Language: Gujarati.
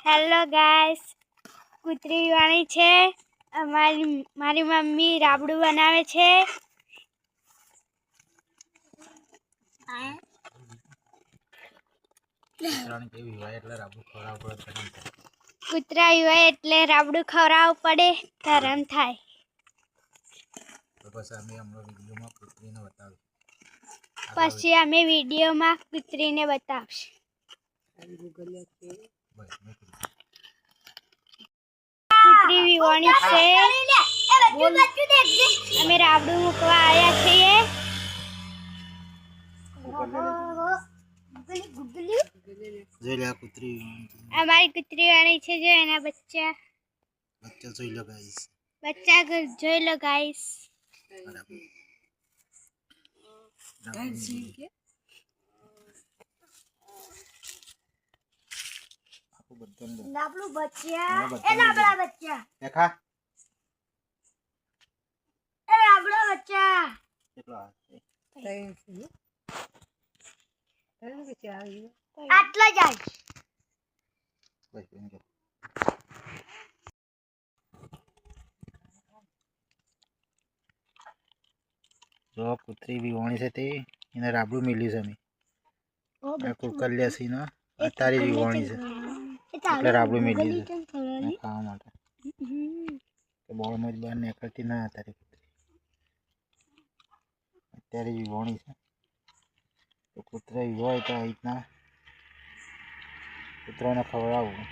હેલો ગાઈસ, કૂતરી વાણી છે. મારી મમ્મી રાબડું બનાવે છે. કૂતરા હોય એટલે રાબડું ખવડાવવું પડે, ધરમ થાય. પછી અમે વિડીયોમાં કૂતરીને બતાવશું. કૂતરી વિવાણી છે. અમે રાબડું મૂકવા આવ્યા છીએ. અમારી કૂતરી વાણી છે, જો એના બચ્ચા જોઈ લો ગાઈસ. જોઈ લો ગાઈસ. લાબડું બચ્ચા એ લાબડા બચ્ચા દેખા એ લાબડા બચ્ચા કેટલા આટલા જાય. જો કૂતરી વિવાણી છે તે એને રાબડું મેલ્યું છે. અમે કુકલિયા સી નો તારી વિવાણી છે એટલે રાબડું મેલ્યું છે ખાવા માટે. બોળમાં જ બહાર નીકળતી ના તારી કૂતરી અત્યારે વિવાણી છે. તો કૂતરા હોય તો આ રીતના કૂતરાને ખવડાવવું.